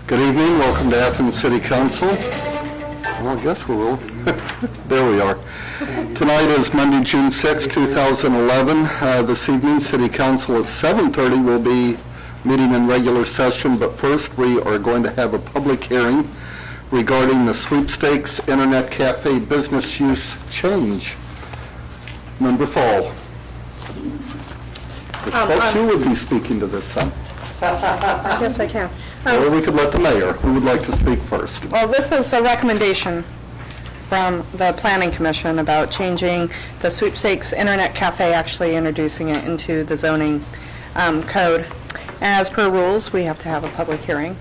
Good evening. Welcome to Athens City Council. Well, I guess we will. There we are. Tonight is Monday, June 6, 2011. This evening, City Council at 7:30 will be meeting in regular session, but first we are going to have a public hearing regarding the sweepstakes Internet Cafe business use change. Member Fall. I suppose you would be speaking to this, son. I guess I can. Or we could let the mayor. Who would like to speak first? Well, this was a recommendation from the Planning Commission about changing the sweepstakes Internet Cafe, actually introducing it into the zoning code. As per rules, we have to have a public hearing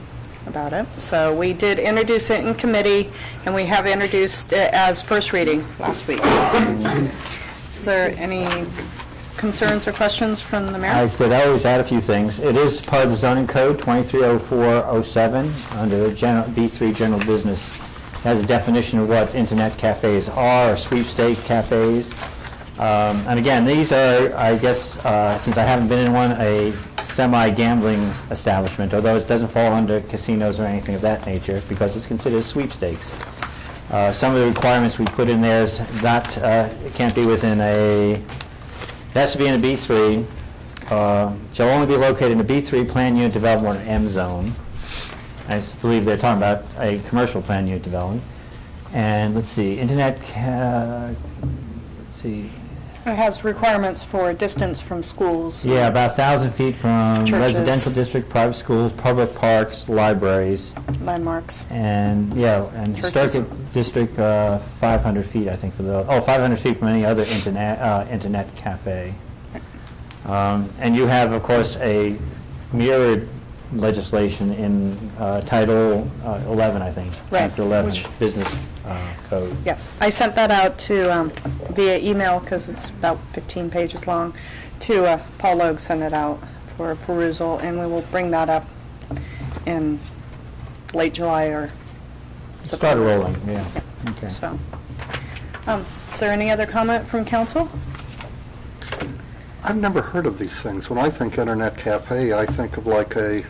about it. So we did introduce it in committee, and we have introduced it as first reading last week. Is there any concerns or questions from the mayor? I could always add a few things. It is part of the zoning code, 230407, under B3 general business. It has a definition of what internet cafes are, or sweepstake cafes. And again, these are, I guess, since I haven't been in one, a semi-gambling establishment, although it doesn't fall under casinos or anything of that nature, because it's considered sweepstakes. Some of the requirements we put in there is that it can't be within it has to be in a B3. Shall only be located in a B3 plan unit development or M zone. I believe they're talking about a commercial plan unit development. And let's see, let's see. It has requirements for distance from schools. Yeah, about 1,000 feet from Churches. residential district, private schools, public parks, libraries. Landmarks. And, yeah, and Churches. historic district, 500 feet, I think, for the, 500 feet from any other internet cafe. And you have, of course, a mirrored legislation in Title 11, I think. Right. Chapter 11, Which- Business Code. Yes, I sent that out to, via email, because it's about 15 pages long, to Paul Logue, sent it out for perusal, and we will bring that up in late July or Start rolling, yeah. Okay. so. Is there any other comment from council? I've never heard of these things. When I think Internet Cafe, I think of like a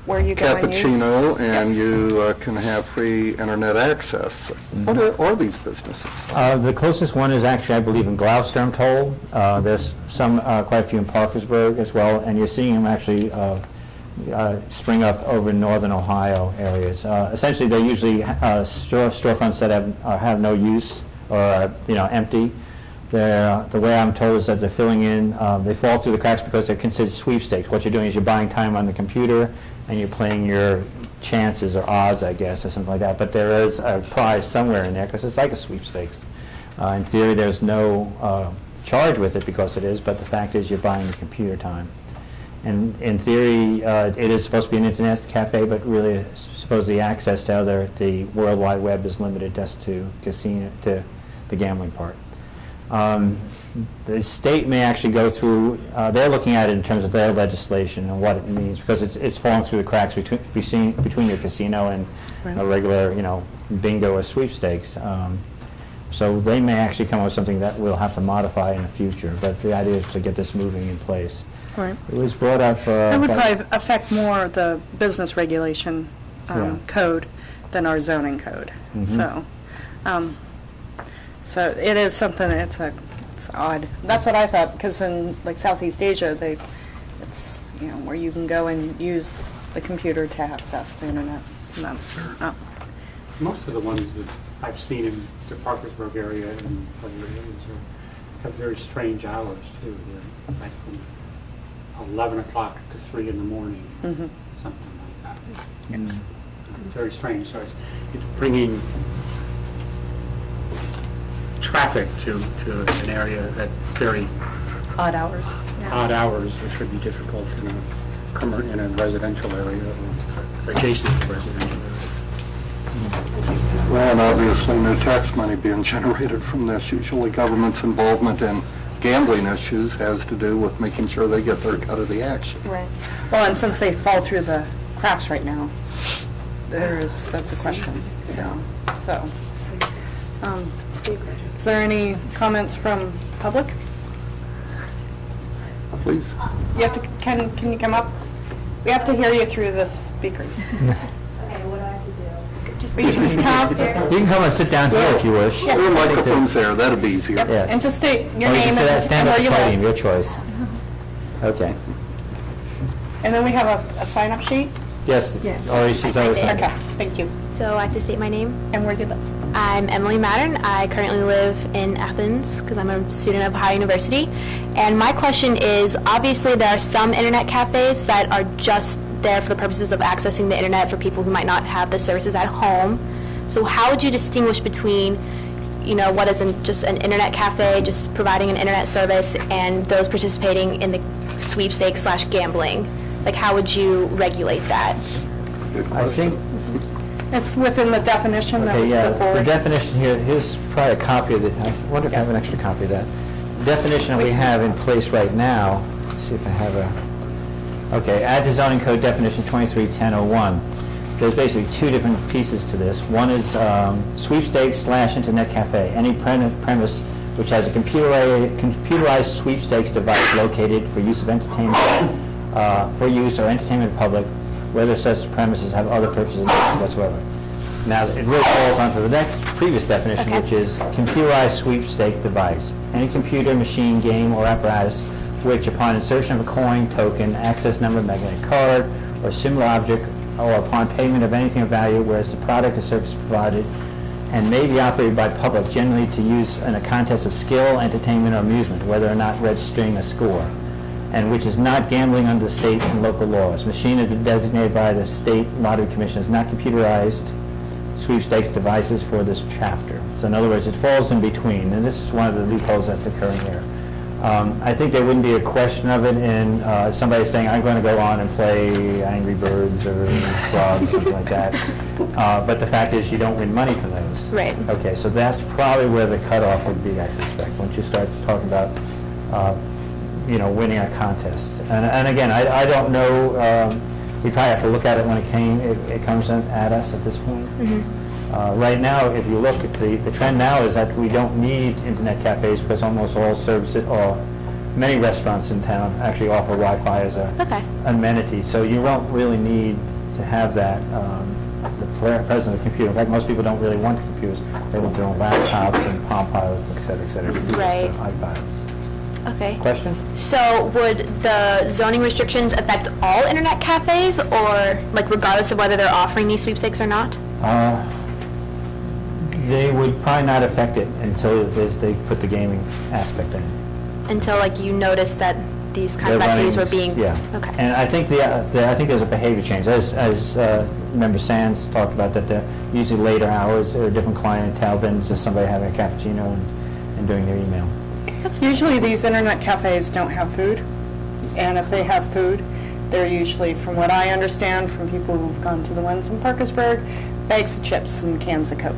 Where you go and use? cappuccino, and Yes. you can have free Internet access. What are these businesses? The closest one is actually, I believe, in Gloucester, I'm told. There's some, quite a few in Parkersburg as well, and you're seeing them actually spring up over in northern Ohio areas. Essentially, they're usually storefronts that have no use or are, empty. The way I'm told is that they're filling in, they fall through the cracks because they're considered sweepstakes. What you're doing is you're buying time on the computer and you're playing your chances or odds, I guess, or something like that. But there is a prize somewhere in there because it's like a sweepstakes. In theory, there's no charge with it because it is, but the fact is you're buying the computer time. And in theory, it is supposed to be an internet cafe, but really supposedly access to the World Wide Web is limited just to casino, to the gambling part. The state may actually go through, they're looking at it in terms of their legislation and what it means, because it's falling through the cracks between your casino and a regular, bingo or sweepstakes. So they may actually come up with something that we'll have to modify in the future, but the idea is to get this moving in place. Right. It was brought up... That would probably affect more the business regulation Yeah. code than our zoning code. Mhm. So it is something, it's odd. That's what I thought, because in like Southeast Asia, it's, where you can go and use the computer to access the internet. And that's, Most of the ones that I've seen in the Parkersburg area and other areas have very strange hours too. They're like from 11 o'clock to 3 in the morning, something like that. yes. Very strange. So it's bringing traffic to an area at very Odd hours. Yeah. odd hours, which would be difficult in a residential area or adjacent to residential area. Well, and obviously no tax money being generated from this. Usually government's involvement in gambling issues has to do with making sure they get their cut of the action. Right. Well, and since they fall through the cracks right now, that's a question. Yeah. So, is there any comments from public? Please. You have to, can you come up? We have to hear you through the speakers. You You can come and sit down here if you wish. There are microphones there, that'll be easier. Yes. And just state your Or you name can and stand up where at you the podium, live. your choice. Okay. And then we have a sign-up sheet. Yes, Yes. or she's always I signed. Okay, thank you. So I have to state my name. And where you live. I'm Emily Mattern. I currently live in Athens because I'm a student of Ohio University. And my question is, obviously there are some internet cafes that are just there for the purposes of accessing the internet for people who might not have the services at home. So how would you distinguish between, what is just an internet cafe, just providing an internet service, and those participating in the sweepstakes/gambling? Like, how would you regulate that? I think, It's within the definition that okay, was yeah, put the forward. definition here, here's probably a copy of it. I wonder if I have an extra copy of that. The definition that we have in place right now, let's see if I have a, okay, add to zoning code definition 231001. There's basically two different pieces to this. One is sweepstakes/internet cafe, any premise which has a computerized sweepstakes device located for use of entertainment, for use or entertainment of public, whether such premises have other purposes whatsoever. Now, it really falls onto the next previous definition, Okay. which is computerized sweepstake device. Any computer, machine, game, or apparatus which, upon insertion of a coin, token, access number, magnetic card, or similar object, or upon payment of anything of value, whereas the product or service provided, and may be operated by public, generally to use in a contest of skill, entertainment, or amusement, whether or not registering a score, and which is not gambling under state and local laws. Machine has been designated by the State Lottery Commission as not computerized sweepstakes devices for this chapter. So in other words, it falls in between, and this is one of the loopholes that's occurring here. I think there wouldn't be a question of it in somebody saying, I'm going to go on and play Angry Birds or Frog or something like that. But the fact is, you don't win money from those. Right. Okay, so that's probably where the cutoff would be, I suspect, once you start talking about, winning a contest. And again, I don't know, we probably have to look at it when it comes at us at this point. Right now, if you look at the trend now is that we don't need internet cafes because almost all services, or many restaurants in town actually offer Wi-Fi as Okay. an amenity. So you don't really need to have that, the presence of a computer. In fact, most people don't really want computers. They want their own laptops and Palm Pilots, et cetera, Right. iPads. Okay. Question? So would the zoning restrictions affect all internet cafes, or like regardless of whether they're offering these sweepstakes or not? They would probably not affect it until they put the gaming aspect in. Until like you notice that these kind of They're activities were running- being... Yeah. Okay. And I think I think there's a behavior change. As Member Sands talked about, that they're usually later hours, or a different clientele than just somebody having a cappuccino and doing their email. Usually these internet cafes don't have food, and if they have food, they're usually, from what I understand from people who've gone to the ones in Parkersburg, bags of chips and cans of Coke.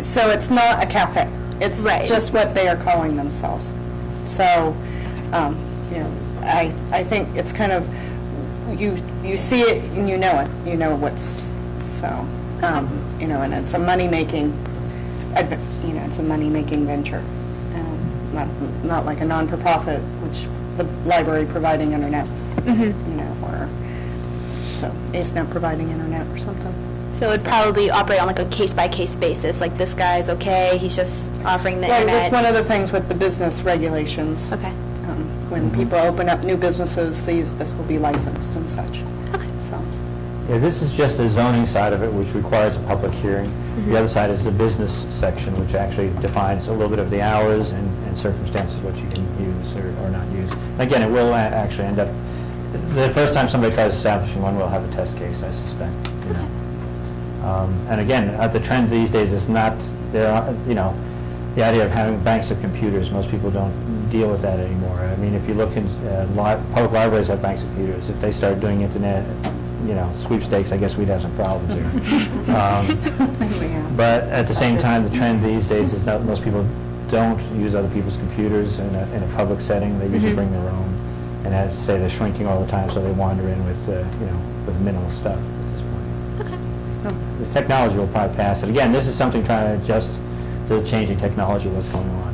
So it's not a cafe. It's Right. just what they are calling themselves. So, I think it's kind of, you see it and you know it. You know what's, so, and it's a money-making, it's a money-making venture. Not like a non-for-profit, which the library providing internet, or, so AceNet providing internet or something. So it would probably operate on like a case-by-case basis, like this guy's okay, he's just offering the Well, internet. that's one of the things with the business regulations. Okay. When people open up new businesses, this will be licensed and such. Okay. So, Yeah, this is just the zoning side of it, which requires a public hearing. The other side is the business section, which actually defines a little bit of the hours and circumstances, what you can use or not use. Again, it will actually end up, the first time somebody tries establishing one, we'll have a test case, I suspect. And again, the trend these days is not, the idea of having banks of computers, most people don't deal with that anymore. I mean, if you look in, public libraries have banks of computers. If they start doing internet, sweepstakes, I guess we'd have some problems here. But at the same time, the trend these days is that most people don't use other people's computers in a public setting. They usually bring their own. And as I say, they're shrinking all the time, so they wander in with, with minimal stuff at this point. Okay. The technology will probably pass it. Again, this is something trying to adjust to the changing technology, what's going on.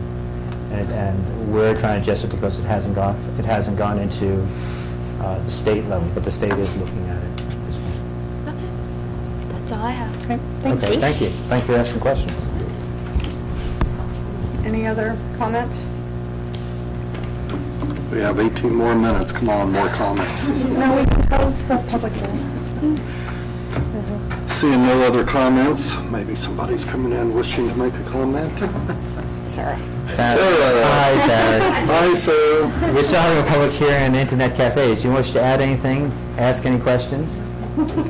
And we're trying to adjust it because it hasn't gone into the state level, but the state is looking at it at this point. Okay. That's all I have. Okay, thanks. Okay, thank you. Thank you for asking questions. Any other comments? We have 18 more minutes. Come on, more comments. No, we can close the public hearing. Seeing no other comments, maybe somebody's coming in wishing to make a comment. Sarah. Sarah. Hi, Sarah. Hi, Sarah. We're still having a public hearing on internet cafes. Do you wish to add anything? Ask any questions?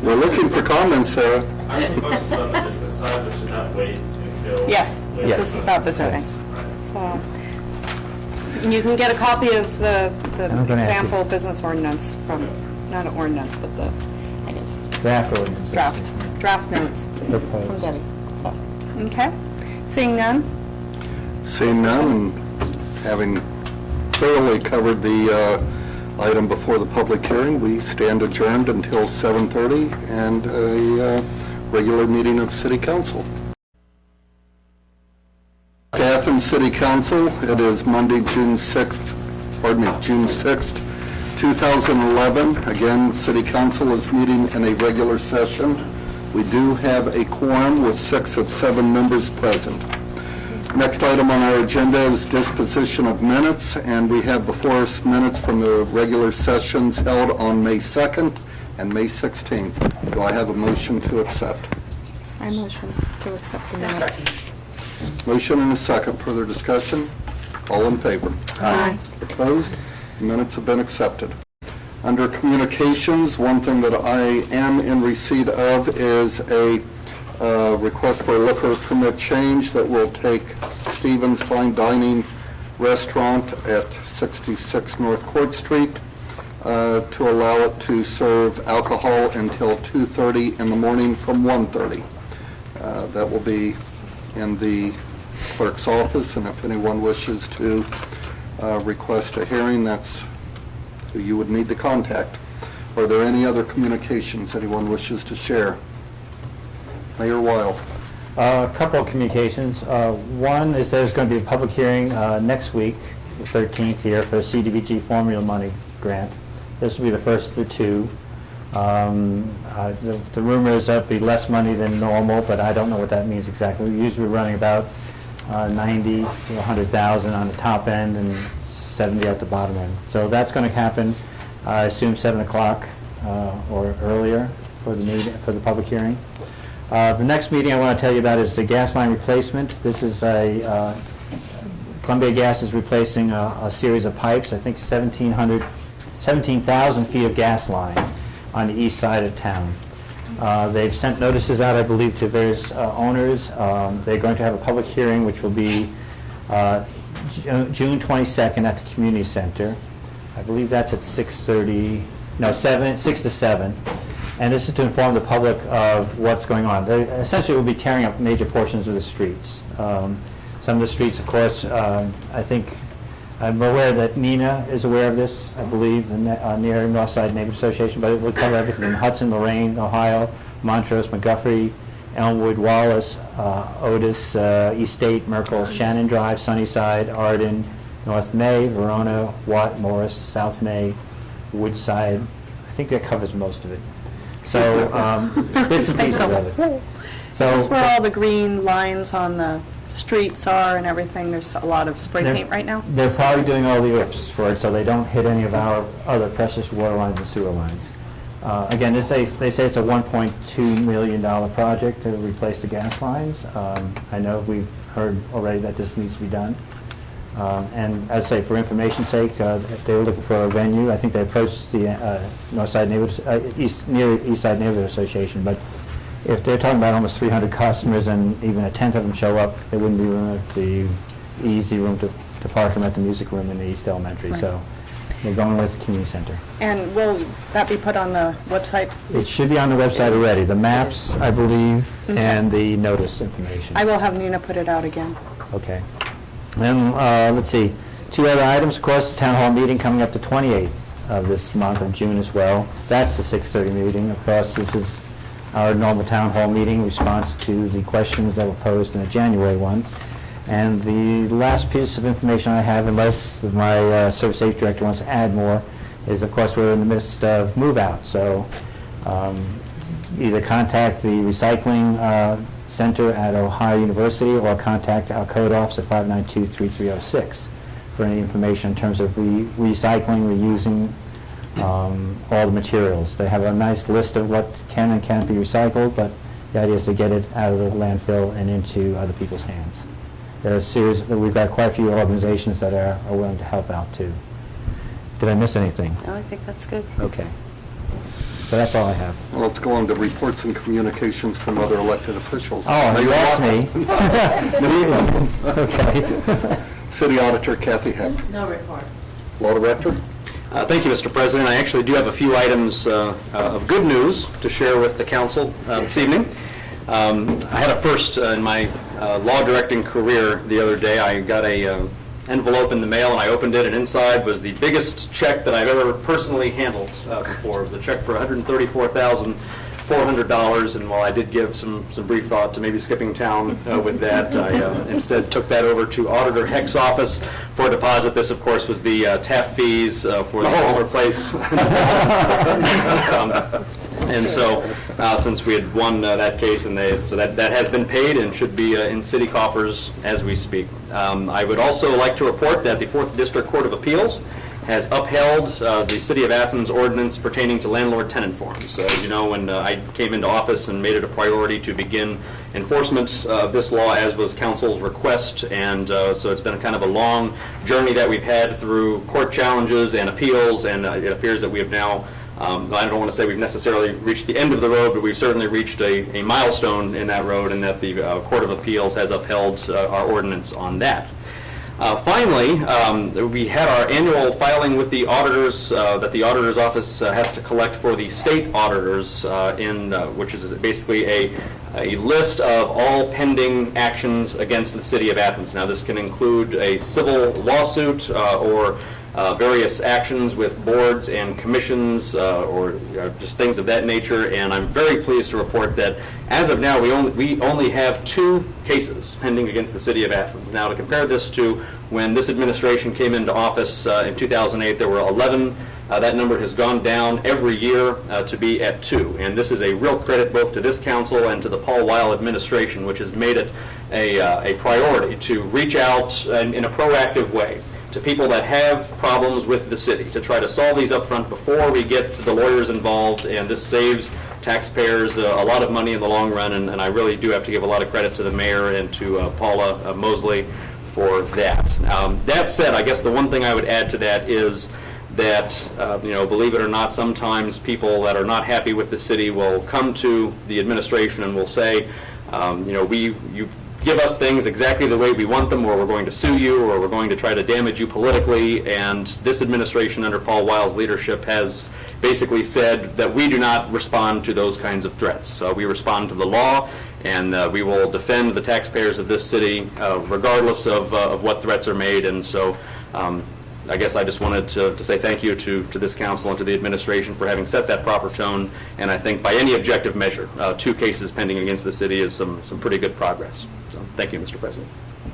We're looking for comments, Sarah. I have questions about the business side, but should not wait until... Yes, later. this is about the zoning. Yes. So, you can get a copy of the I'm gonna ask example you- business ordinance from, not an ordinance, but the, I guess, Draft ordinance. draft notes from Proposed. Debbie. So, okay. Seeing none? Seeing none, and having thoroughly covered the item before the public hearing, we stand adjourned until 7:30 and a regular meeting of City Council. Athens City Council, it is Monday, June 6th, June 6th, 2011. Again, City Council is meeting in a regular session. We do have a quorum with 6 of 7 members present. Next item on our agenda is disposition of minutes, and we have before us minutes from the regular sessions held on May 2nd and May 16th. Do I have a motion to accept? I motion to accept the minutes. Motion and a second. Further discussion? All in favor? Aye. Opposed? Minutes have been accepted. Under communications, one thing that I am in receipt of is a request for a liquor permit change that will take Stevens Fine Dining Restaurant at 66 North Court Street to allow it to serve alcohol until 2:30 in the morning from 1:30. That will be in the clerk's office, and if anyone wishes to request a hearing, that's who you would need to contact. Are there any other communications anyone wishes to share? Mayor Weil. A couple of communications. One is there's going to be a public hearing next week, the 13th here, for the CDBG formula money grant. This will be the first of the two. The rumor is that it'll be less money than normal, but I don't know what that means exactly. We're usually running about 90 to 100,000 on the top end and 70 at the bottom end. So that's going to happen, I assume 7 o'clock or earlier for the meeting, for the public hearing. The next meeting I want to tell you about is the gas line replacement. This is Columbia Gas is replacing a series of pipes, I think 17,000 feet of gas line on the east side of town. They've sent notices out, I believe, to various owners. They're going to have a public hearing, which will be June 22nd at the community center. I believe that's at 6 to 7. And this is to inform the public of what's going on. They essentially will be tearing up major portions of the streets. Some of the streets, of course, I think, I'm aware that Nina is aware of this, I believe, the near Northside Neighborhood Association, but it will cover everything from Hudson, Lorraine, Ohio, Montrose, McGuffrey, Elmwood, Wallace, Otis, East State, Merkel, Shannon Drive, Sunnyside, Arden, North May, Verona, Watt, Morris, South May, Woodside. I think that covers most of it. So, bits and pieces of it. This is where all the green lines on the streets are and everything. There's a lot of spray paint right now. They're probably doing all the IPs for it so they don't hit any of our other precious water lines and sewer lines. Again, they say it's a $1.2 million project to replace the gas lines. I know we've heard already that this needs to be done. And as I say, for information's sake, they were looking for a venue. I think they approached the Northside Neighborhood, East Side Neighborhood Association. But if they're talking about almost 300 customers and even a tenth of them show up, there wouldn't be room at the easy room to park them at the music room in the East Elementary. Right. So they're going with the community center. And will that be put on the website? It should be on the website already. The maps, I believe, and the notice information. I will have Nina put it out again. Okay. Then, let's see, 2 other items. Of course, the town hall meeting coming up the 28th of this month of June as well. That's the 6:30 meeting. Of course, this is our normal town hall meeting response to the questions that were posed in the January one. And the last piece of information I have, unless my service safety director wants to add more, is of course we're in the midst of move out. So either contact the recycling center at Ohio University or contact our code office at 592-3306 for any information in terms of recycling, reusing all the materials. They have a nice list of what can and can't be recycled, but the idea is to get it out of the landfill and into other people's hands. There are a series, we've got quite a few organizations that are willing to help out too. Did I miss anything? No, I think that's good. Okay. So that's all I have. Well, let's go on to reports and communications from other elected officials. Oh, you asked me. Okay. City Auditor Kathy Heck. No report. Law Director? Thank you, Mr. President. I actually do have a few items of good news to share with the council this evening. I had a first in my law directing career the other day. I got a envelope in the mail and I opened it, and inside was the biggest check that I've ever personally handled before. It was a check for $134,400, and while I did give some brief thought to maybe skipping town with that, I instead took that over to Auditor Heck's office for deposit. This, of course, was the tap fees for the former place. And so, since we had won that case, and so that has been paid and should be in city coffers as we speak. I would also like to report that the 4th District Court of Appeals has upheld the City of Athens ordinance pertaining to landlord-tenant forms. As you know, when I came into office and made it a priority to begin enforcement of this law, as was council's request, and so it's been kind of a long journey that we've had through court challenges and appeals, and it appears that we have now I don't want to say we've necessarily reached the end of the road, but we've certainly reached a milestone in that road, and that the Court of Appeals has upheld our ordinance on that. Finally, we had our annual filing with the auditors that the auditor's office has to collect for the state auditors, which is basically a list of all pending actions against the City of Athens. Now, this can include a civil lawsuit or various actions with boards and commissions or just things of that nature, and I'm very pleased to report that as of now we only have 2 cases pending against the City of Athens. Now, to compare this to when this administration came into office in 2008, there were 11. That number has gone down every year to be at 2, and this is a real credit both to this council and to the Paul Weil administration, which has made it a priority to reach out in a proactive way to people that have problems with the city, to try to solve these up front before we get to the lawyers involved, and this saves taxpayers a lot of money in the long run, and I really do have to give a lot of credit to the mayor and to Paula Mosley for that. That said, I guess the one thing I would add to that is that, believe it or not, sometimes people that are not happy with the city will come to the administration and will say, you give us things exactly the way we want them, or we're going to sue you, or we're going to try to damage you politically. And this administration under Paul Weil's leadership has basically said that we do not respond to those kinds of threats. We respond to the law, and we will defend the taxpayers of this city regardless of what threats are made. And so I guess I just wanted to say thank you to this council and to the administration for having set that proper tone. And I think by any objective measure, 2 cases pending against the city is some pretty good progress. So thank you, Mr. President.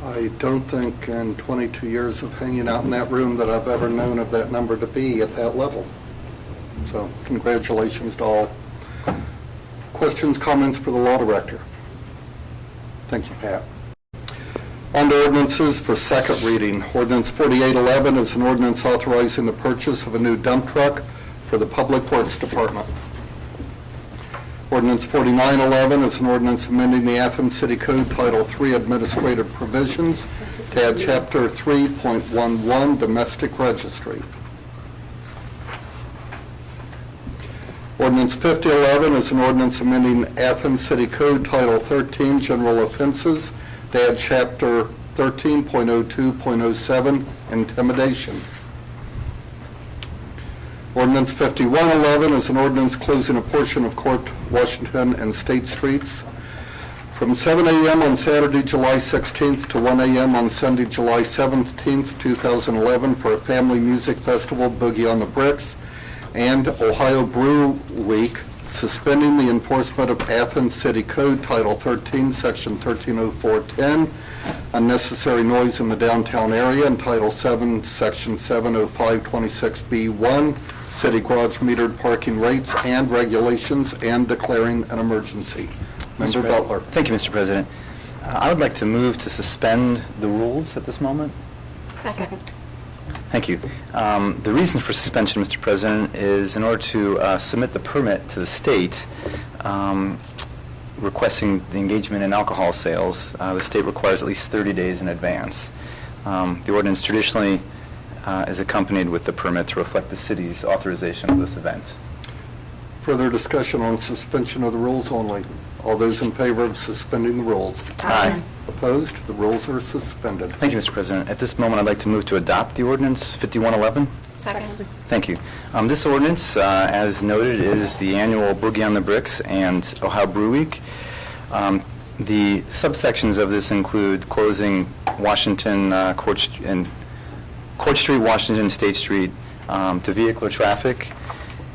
I don't think in 22 years of hanging out in that room that I've ever known of that number to be at that level. So congratulations to all. Questions, comments for the Law Director? Thank you, Pat. On to ordinances for second reading. Ordinance 4811 is an ordinance authorizing the purchase of a new dump truck for the Public Works Department. Ordinance 4911 is an ordinance amending the Athens City Code Title III Administrative Provisions to add Chapter 3.11 Domestic Registry. Ordinance 5011 is an ordinance amending Athens City Code Title 13 General Offenses to add Chapter 13.02.07 Intimidation. Ordinance 5111 is an ordinance closing a portion of Court, Washington, and State Streets from 7 a.m. on Saturday, July 16th to 1 a.m. on Sunday, July 17th, 2011 for a family music festival, Boogie on the Bricks, and Ohio Brew Week, suspending the enforcement of Athens City Code Title 13, Section 130410, unnecessary noise in the downtown area, and Title 7, Section 70526B1, city garage metered parking rates and regulations and declaring an emergency. Member Butler. Thank you, Mr. President. I would like to move to suspend the rules at this moment. Second. Thank you. The reason for suspension, Mr. President, is in order to submit the permit to the state requesting the engagement in alcohol sales. The state requires at least 30 days in advance. The ordinance traditionally is accompanied with the permit to reflect the city's authorization of this event. Further discussion on suspension of the rules only. All those in favor of suspending the rules? Aye. Opposed? The rules are suspended. Thank you, Mr. President. At this moment, I'd like to move to adopt the ordinance 5111. Second. Thank you. This ordinance, as noted, is the annual Boogie on the Bricks and Ohio Brew Week. The subsections of this include closing Washington Court Street, Washington State Street to vehicular traffic,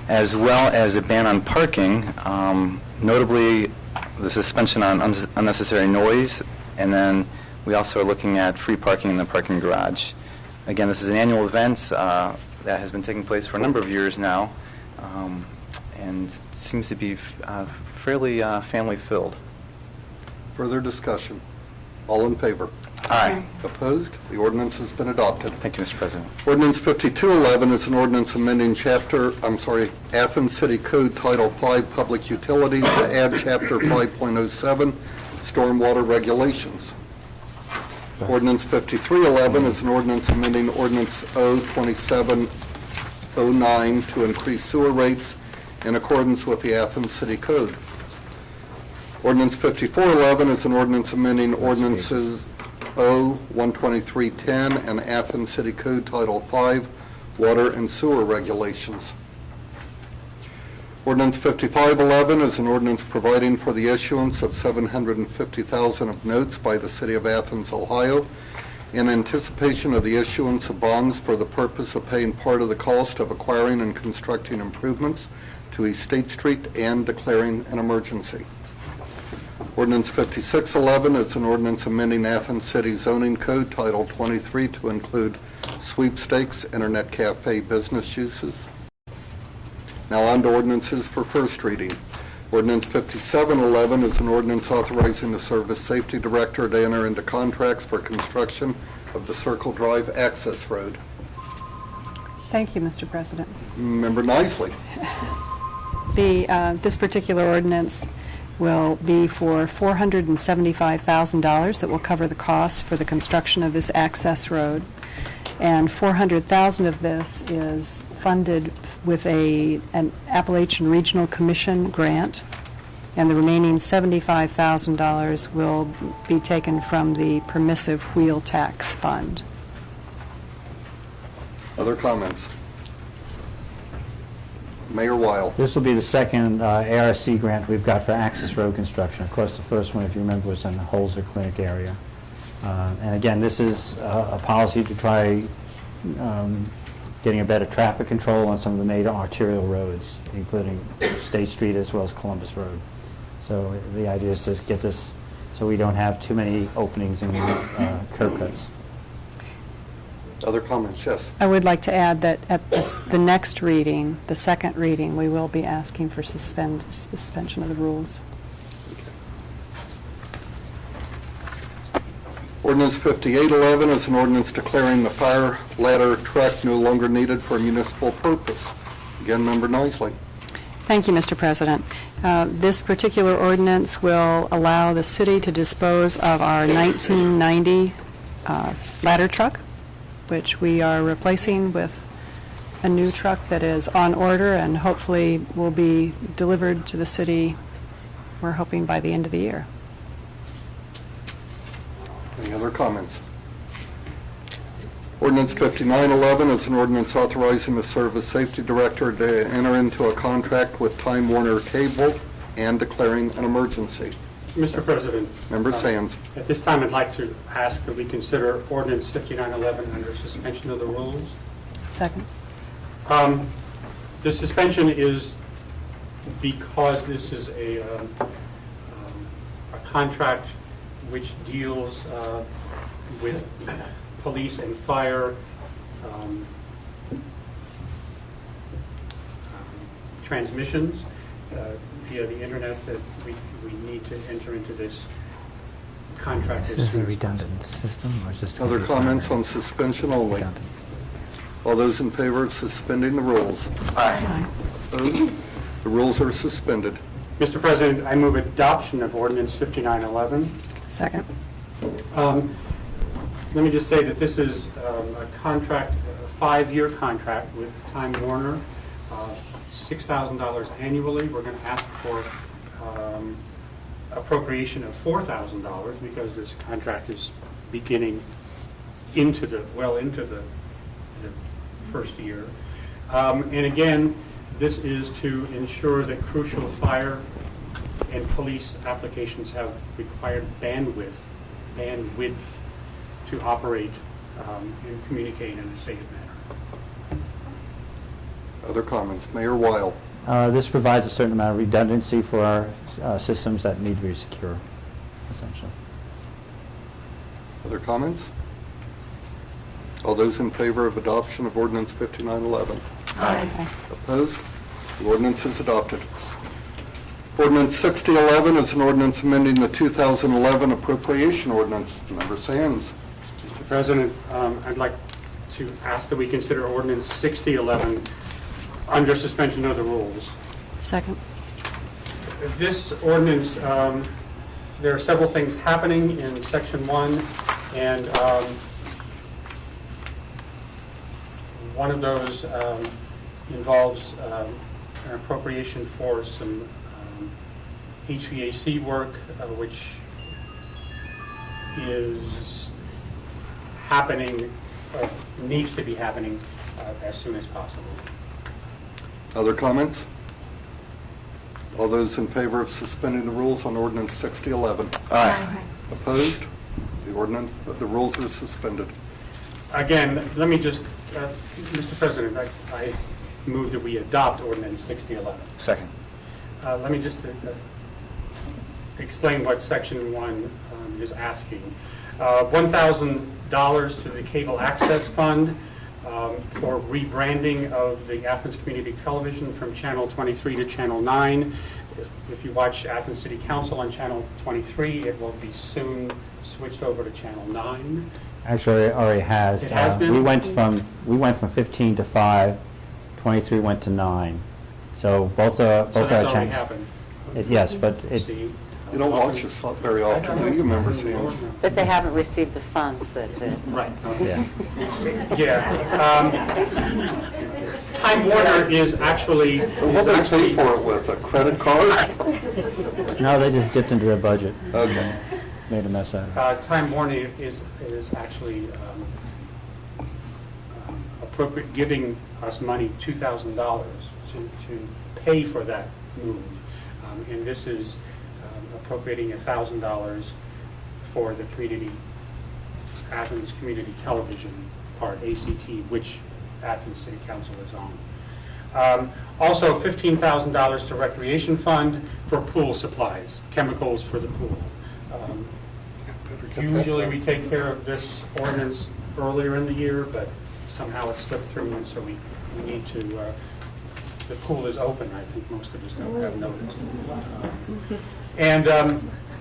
as well as a ban on parking, notably the suspension on unnecessary noise, and then we also are looking at free parking in the parking garage. Again, this is an annual event that has been taking place for a number of years now, and seems to be fairly family-filled. Further discussion. All in favor? Aye. Opposed? The ordinance has been adopted. Thank you, Mr. President. Ordinance 5211 is an ordinance amending Athens City Code Title 5 Public Utilities to add Chapter 5.07 Stormwater Regulations. Ordinance 5311 is an ordinance amending Ordinance 02709 to increase sewer rates in accordance with the Athens City Code. Ordinance 5411 is an ordinance amending ordinances 12310 and Athens City Code Title 5 Water and Sewer Regulations. Ordinance 5511 is an ordinance providing for the issuance of $750,000 of notes by the City of Athens, Ohio, in anticipation of the issuance of bonds for the purpose of paying part of the cost of acquiring and constructing improvements to East State Street and declaring an emergency. Ordinance 5611 is an ordinance amending Athens City Zoning Code Title 23 to include sweepstakes, internet cafe business uses. Now on to ordinances for first reading. Ordinance 5711 is an ordinance authorizing the Service Safety Director to enter into contracts for construction of the Circle Drive access road. Thank you, Mr. President. Member Nisley. This particular ordinance will be for $475,000 that will cover the costs for the construction of this access road. And $400,000 of this is funded with an Appalachian Regional Commission grant, and the remaining $75,000 will be taken from the permissive wheel tax fund. Other comments? Mayor Weil. This will be the second ARC grant we've got for access road construction. Of course, the first one, if you remember, was in the Holzer Clinic area. And again, this is a policy to try getting a better traffic control on some of the major arterial roads, including State Street as well as Columbus Road. So the idea is to get this so we don't have too many openings in curb cuts. Other comments? Yes. I would like to add that at the next reading, the second reading, we will be asking for suspension of the rules. Ordinance 5811 is an ordinance declaring the fire ladder truck no longer needed for a municipal purpose. Again, Member Nisley. Thank you, Mr. President. This particular ordinance will allow the city to dispose of our 1990 ladder truck, which we are replacing with a new truck that is on order and hopefully will be delivered to the city, we're hoping, by the end of the year. Any other comments? Ordinance 5911 is an ordinance authorizing the Service Safety Director to enter into a contract with Time Warner Cable and declaring an emergency. Mr. President. Member Sands. At this time, I'd like to ask that we consider ordinance 5911 under suspension of the rules. Second. The suspension is because this is a contract which deals with police and fire transmissions via the internet, that we need to enter into this contract as soon as possible. system, or is this? Other comments on suspension only? All those in favor of suspending the rules? Aye. Opposed? The rules are suspended. Mr. President, I move adoption of ordinance 5911. Second. Let me just say that this is a contract, a 5-year contract with Time Warner, $6,000 annually. We're going to ask for appropriation of $4,000 because this contract is beginning into the first year. And again, this is to ensure that crucial fire and police applications have required bandwidth to operate and communicate in a safe manner. Other comments? Mayor Weil. This provides a certain amount of redundancy for our systems that need to be secure, essentially. Other comments? All those in favor of adoption of ordinance 5911? Aye. Opposed? The ordinance is adopted. Ordinance 6011 is an ordinance amending the 2011 appropriation ordinance. Member Sands. Mr. President, I'd like to ask that we consider ordinance 6011 under suspension of the rules. Second. This ordinance, there are several things happening in section 1, and one of those involves an appropriation for some HVAC work, which is happening, needs to be happening as soon as possible. Other comments? All those in favor of suspending the rules on ordinance 6011? Aye. Opposed? The rules are suspended. Again, let me just, Mr. President, I move that we adopt ordinance 6011. Second. Let me just explain what section 1 is asking. $1,000 to the Cable Access Fund for rebranding of the Athens Community Television from Channel 23 to Channel 9. If you watch Athens City Council on Channel 23, it will be soon switched over to Channel 9. Actually, it already has. It has been? We went from 15 to 5, 23 went to 9. So both So our that's already channels. happened. Yes, but it, See? You don't watch this very often, do you, Member Sands? But they haven't received the funds that, Right. yeah. Yeah. Time Warner is actually... So what do they pay for it with, a credit card? No, they just dipped into their budget, Okay. made a mess out of it. Time Warner is actually appropriate, giving us money, $2,000 to pay for that move. And this is appropriating $1,000 for the Athens Community Television part, ACT, which Athens City Council is on. Also, $15,000 to Recreation Fund for pool supplies, chemicals for the pool. Usually we take care of this ordinance earlier in the year, but somehow it slipped through, and so we need to, the pool is open, I think most of us don't have noticed. And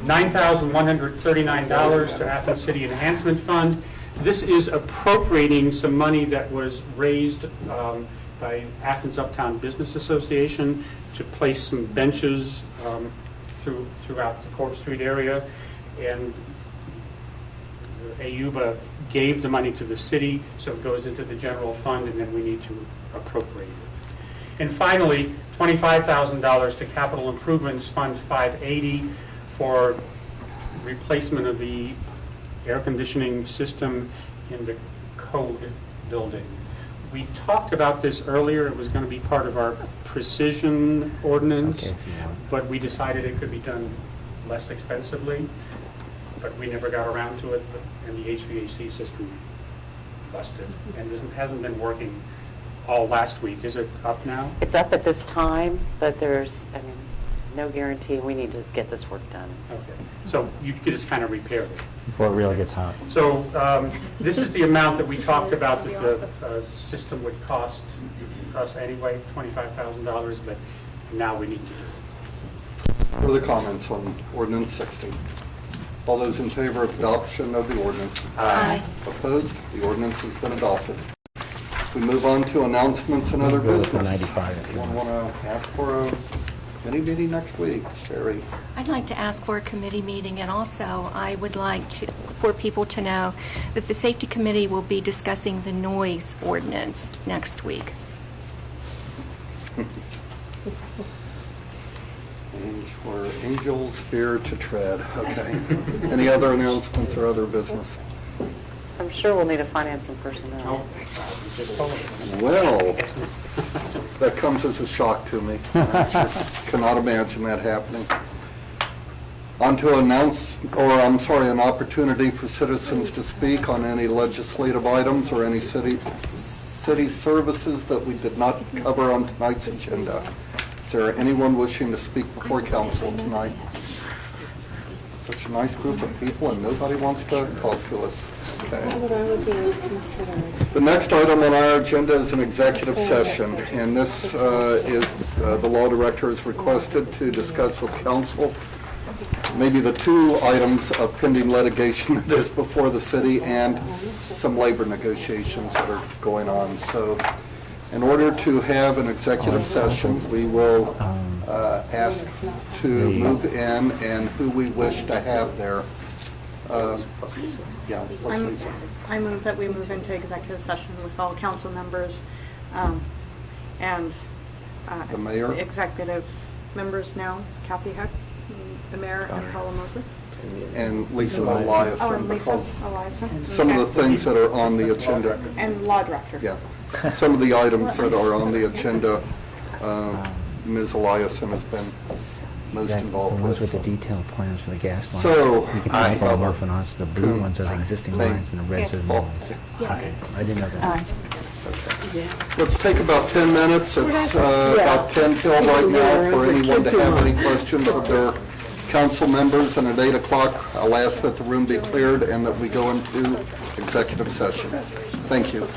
$9,139 to Athens City Enhancement Fund. This is appropriating some money that was raised by Athens Uptown Business Association to place some benches throughout the Court Street area. And AUBA gave the money to the city, so it goes into the general fund, and then we need to appropriate it. And finally, $25,000 to Capital Improvements Fund 580 for replacement of the air conditioning system in the code building. We talked about this earlier. It was going to be part of our precision ordinance, Okay, if you want. but we decided it could be done less expensively, but we never got around to it, and the HVAC system busted, and hasn't been working all last week. Is it up now? it's up at this time, but there's, I mean, no guarantee. We need to get this work done. Okay. So you could just kind of repair it. Before it really gets hot. So this is the amount that we talked about that the system would cost us anyway, $25,000, but now we need to do it. Further comments on ordinance 60? All those in favor of adoption of the ordinance? Aye. Opposed? The ordinance has been adopted. We move on to announcements and other Go with the business. 95 if you Anyone want. want to ask for a mini meeting next week? Sherry? I'd like to ask for a committee meeting, and also I would like for people to know that the Safety Committee will be discussing the noise ordinance next week. Where angels fear to tread. Okay. Any other announcements or other business? I'm sure we'll need a finance and personnel. Well, that comes as a shock to me. I just cannot imagine that happening. On to an opportunity for citizens to speak on any legislative items or any city services that we did not cover on tonight's agenda. Is there anyone wishing to speak before council tonight? Such a nice group of people and nobody wants to talk to us. Okay. The next item on our agenda is an executive session, and this is the law director is requested to discuss with council maybe the two items of pending litigation that is before the city and some labor negotiations that are going on. So in order to have an executive session, we will ask to move in and who we wish to have there. Yeah, Lisa. I move that we move into executive session with all council members and The mayor? executive members now, Kathy Heck, the mayor, and Paula Moser. And Lisa Eliason. Oh, and Lisa because Eliason. some of the things that are on the agenda, And law director. yeah, some of the items that are on the agenda, Ms. Eliason has been most That's the involved ones with with. the detailed plans for the gas line. So, You can I- make all morph on us. The blue ones are the existing Thank- lines, and the reds are the new ones. I didn't know that. Let's take about 10 minutes. It's about 10 till right now for anyone to have any questions of their council members. And at 8 o'clock, I'll ask that the room be cleared and that we go into executive session. Thank you.